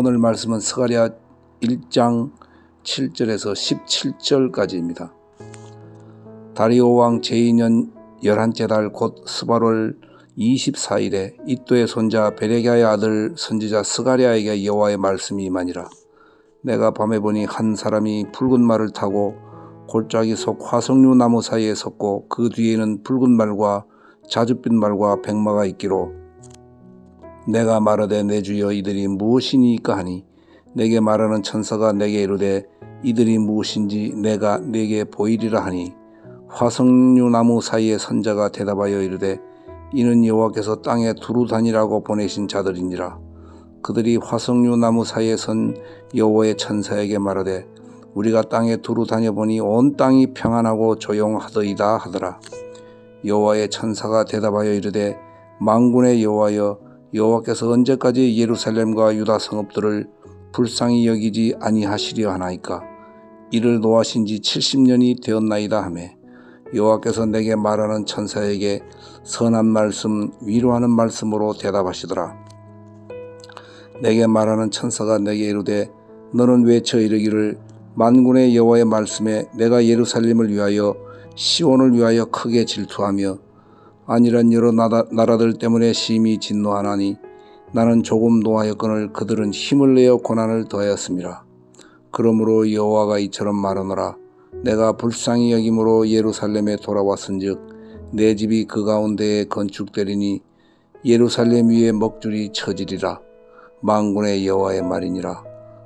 오늘 말씀은 스가랴 1장 7절에서 17절까지입니다. 다리오 왕 제2년 11째 달 곧 스바롤 24일에 이도의 손자 베레기야의 아들 선지자 스가랴에게 여호와의 말씀이 임하니라. 내가 밤에 보니 한 사람이 붉은 말을 타고 골짜기 속 화석류 나무 사이에 섰고 그 뒤에는 붉은 말과 자줏빛 말과 백마가 있기로 내가 말하되 내 주여 이들이 무엇이니까 하니 내게 말하는 천사가 내게 이르되 이들이 무엇인지 내가 네게 보이리라 하니 화석류 나무 사이에 선 자가 대답하여 이르되 이는 여호와께서 땅에 두루 다니라고 보내신 자들이니라. 그들이 화석류 나무 사이에 선 여호와의 천사에게 말하되 우리가 땅에 두루 다녀보니 온 땅이 평안하고 조용하더이다 하더라. 여호와의 천사가 대답하여 이르되 만군의 여호와여 여호와께서 언제까지 예루살렘과 유다 성읍들을 불쌍히 여기지 아니하시려 하나이까. 이를 노하신 지 70년이 되었나이다 하매 여호와께서 내게 말하는 천사에게 선한 말씀 위로하는 말씀으로 대답하시더라. 내게 말하는 천사가 내게 이르되 너는 외쳐 이르기를 만군의 여호와의 말씀에 내가 예루살렘을 위하여 시온을 위하여 크게 질투하며 아니란 여러 나라들 때문에 심히 진노하나니 나는 조금 노하였거늘 그들은 힘을 내어 고난을 더하였음이라. 그러므로 여호와가 이처럼 말하노라. 내가 불쌍히 여김으로 예루살렘에 돌아왔은즉 내 집이 그 가운데에 건축되리니 예루살렘 위에 먹줄이 쳐지리라. 만군의 여호와의 말이니라.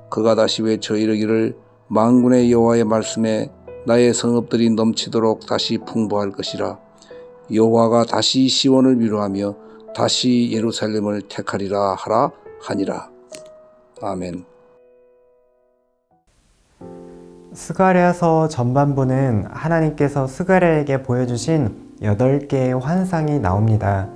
그가 다시 외쳐 이르기를 만군의 여호와의 말씀에 나의 성읍들이 넘치도록 다시 풍부할 것이라. 여호와가 다시 시온을 위로하며 다시 예루살렘을 택하리라 하라 하니라. 아멘. 스가랴서 전반부는 하나님께서 스가랴에게 보여주신 8개의 환상이 나옵니다.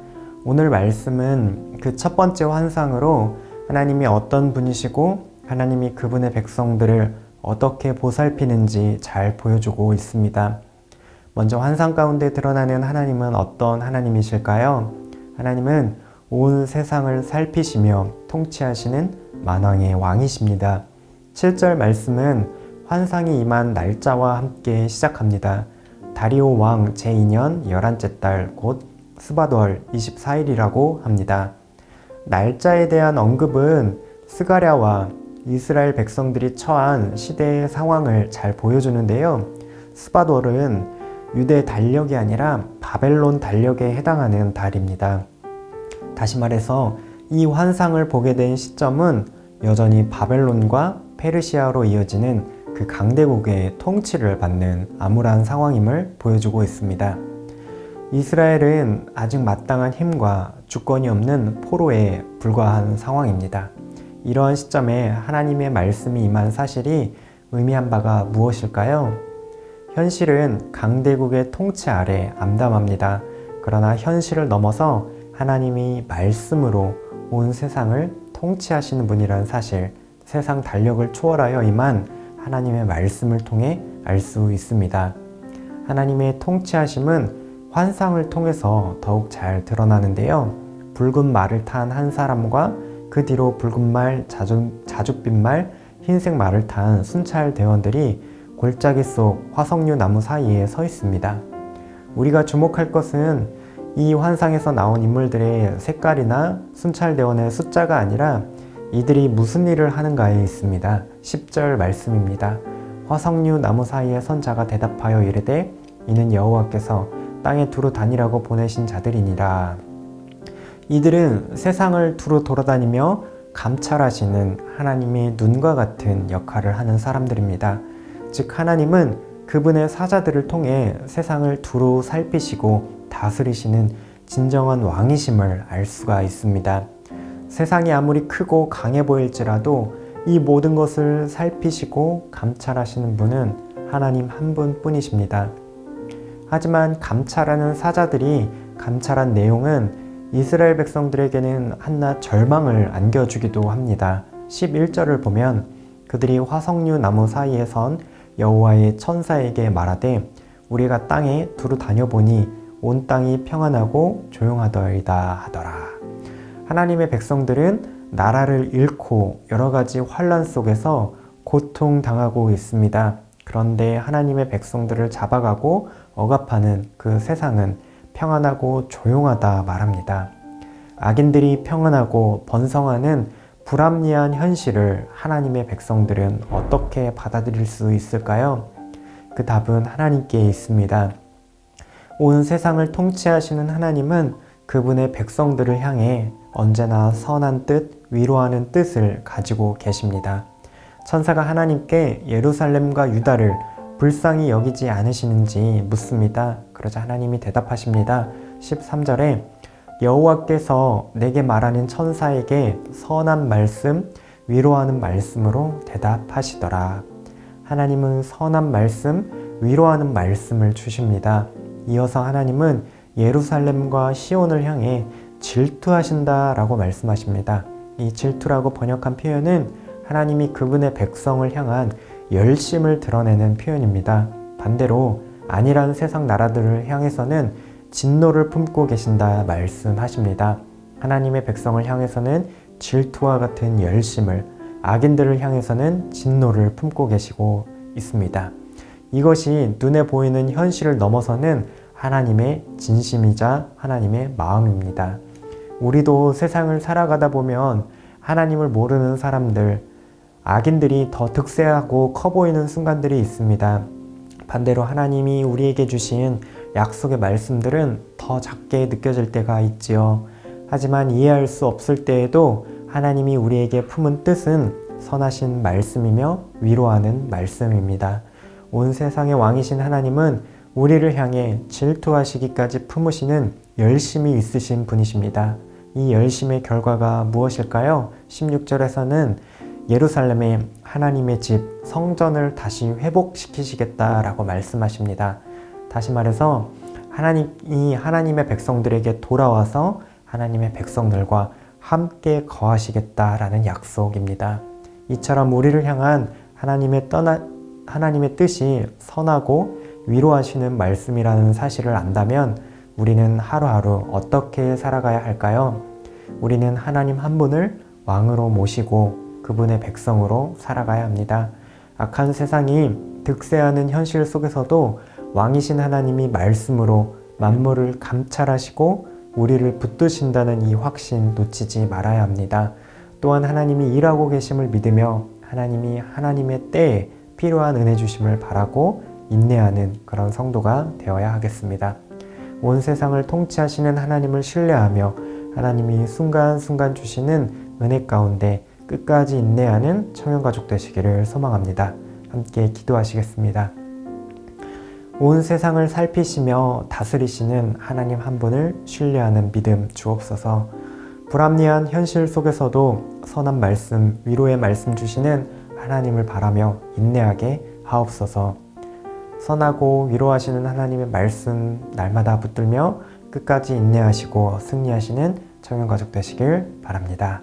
오늘 말씀은 그 첫 번째 환상으로 하나님이 어떤 분이시고 하나님이 그분의 백성들을 어떻게 보살피는지 잘 보여주고 있습니다. 먼저 환상 가운데 드러나는 하나님은 어떤 하나님이실까요? 하나님은 온 세상을 살피시며 통치하시는 만왕의 왕이십니다. 7절 말씀은 환상이 임한 날짜와 함께 시작합니다. 다리오 왕 제2년 11째 달 곧 스바돌 24일이라고 합니다. 날짜에 대한 언급은 스가랴와 이스라엘 백성들이 처한 시대의 상황을 잘 보여주는데요. 스바돌은 유대 달력이 아니라 바벨론 달력에 해당하는 달입니다. 다시 말해서 이 환상을 보게 된 시점은 여전히 바벨론과 페르시아로 이어지는 그 강대국의 통치를 받는 암울한 상황임을 보여주고 있습니다. 이스라엘은 아직 마땅한 힘과 주권이 없는 포로에 불과한 상황입니다. 이러한 시점에 하나님의 말씀이 임한 사실이 의미한 바가 무엇일까요? 현실은 강대국의 통치 아래 암담합니다. 그러나 현실을 넘어서 하나님이 말씀으로 온 세상을 통치하시는 분이라는 사실, 세상 달력을 초월하여 임한 하나님의 말씀을 통해 알 수 있습니다. 하나님의 통치하심은 환상을 통해서 더욱 잘 드러나는데요. 붉은 말을 탄 한 사람과 그 뒤로 붉은 말, 자줏빛 말, 흰색 말을 탄 순찰 대원들이 골짜기 속 화석류 나무 사이에 서 있습니다. 우리가 주목할 것은 이 환상에서 나온 인물들의 색깔이나 순찰 대원의 숫자가 아니라 이들이 무슨 일을 하는가에 있습니다. 10절 말씀입니다. 화석류 나무 사이에 선 자가 대답하여 이르되 이는 여호와께서 땅에 두루 다니라고 보내신 자들이니라. 이들은 세상을 두루 돌아다니며 감찰하시는 하나님의 눈과 같은 역할을 하는 사람들입니다. 즉 하나님은 그분의 사자들을 통해 세상을 두루 살피시고 다스리시는 진정한 왕이심을 알 수가 있습니다. 세상이 아무리 크고 강해 보일지라도 이 모든 것을 살피시고 감찰하시는 분은 하나님 한 분뿐이십니다. 하지만 감찰하는 사자들이 감찰한 내용은 이스라엘 백성들에게는 한낱 절망을 안겨주기도 합니다. 11절을 보면 그들이 화석류 나무 사이에 선 여호와의 천사에게 말하되 우리가 땅에 두루 다녀보니 온 땅이 평안하고 조용하더이다 하더라. 하나님의 백성들은 나라를 잃고 여러 가지 환란 속에서 고통당하고 있습니다. 그런데 하나님의 백성들을 잡아가고 억압하는 그 세상은 평안하고 조용하다 말합니다. 악인들이 평안하고 번성하는 불합리한 현실을 하나님의 백성들은 어떻게 받아들일 수 있을까요? 그 답은 하나님께 있습니다. 온 세상을 통치하시는 하나님은 그분의 백성들을 향해 언제나 선한 뜻, 위로하는 뜻을 가지고 계십니다. 천사가 하나님께 예루살렘과 유다를 불쌍히 여기지 않으시는지 묻습니다. 그러자 하나님이 대답하십니다. 13절에 여호와께서 내게 말하는 천사에게 선한 말씀, 위로하는 말씀으로 대답하시더라. 하나님은 선한 말씀, 위로하는 말씀을 주십니다. 이어서 하나님은 예루살렘과 시온을 향해 질투하신다라고 말씀하십니다. 이 질투라고 번역한 표현은 하나님이 그분의 백성을 향한 열심을 드러내는 표현입니다. 반대로 안일한 세상 나라들을 향해서는 진노를 품고 계신다 말씀하십니다. 하나님의 백성을 향해서는 질투와 같은 열심을, 악인들을 향해서는 진노를 품고 계시고 있습니다. 이것이 눈에 보이는 현실을 넘어서는 하나님의 진심이자 하나님의 마음입니다. 우리도 세상을 살아가다 보면 하나님을 모르는 사람들, 악인들이 더 득세하고 커 보이는 순간들이 있습니다. 반대로 하나님이 우리에게 주신 약속의 말씀들은 더 작게 느껴질 때가 있지요. 하지만 이해할 수 없을 때에도 하나님이 우리에게 품은 뜻은 선하신 말씀이며 위로하는 말씀입니다. 온 세상의 왕이신 하나님은 우리를 향해 질투하시기까지 품으시는 열심이 있으신 분이십니다. 이 열심의 결과가 무엇일까요? 16절에서는 예루살렘에 하나님의 집, 성전을 다시 회복시키시겠다라고 말씀하십니다. 다시 말해서 하나님이 하나님의 백성들에게 돌아와서 하나님의 백성들과 함께 거하시겠다라는 약속입니다. 이처럼 우리를 향한 하나님의 뜻이 선하고 위로하시는 말씀이라는 사실을 안다면 우리는 하루하루 어떻게 살아가야 할까요? 우리는 하나님 한 분을 왕으로 모시고 그분의 백성으로 살아가야 합니다. 악한 세상이 득세하는 현실 속에서도 왕이신 하나님이 말씀으로 만물을 감찰하시고 우리를 붙드신다는 이 확신 놓치지 말아야 합니다. 또한 하나님이 일하고 계심을 믿으며 하나님이 하나님의 때에 필요한 은혜 주심을 바라고 인내하는 그런 성도가 되어야 하겠습니다. 온 세상을 통치하시는 하나님을 신뢰하며 하나님이 순간순간 주시는 은혜 가운데 끝까지 인내하는 청년가족 되시기를 소망합니다. 함께 기도하시겠습니다. 온 세상을 살피시며 다스리시는 하나님 한 분을 신뢰하는 믿음 주옵소서. 불합리한 현실 속에서도 선한 말씀, 위로의 말씀 주시는 하나님을 바라며 인내하게 하옵소서. 선하고 위로하시는 하나님의 말씀 날마다 붙들며 끝까지 인내하시고 승리하시는 청년가족 되시길 바랍니다.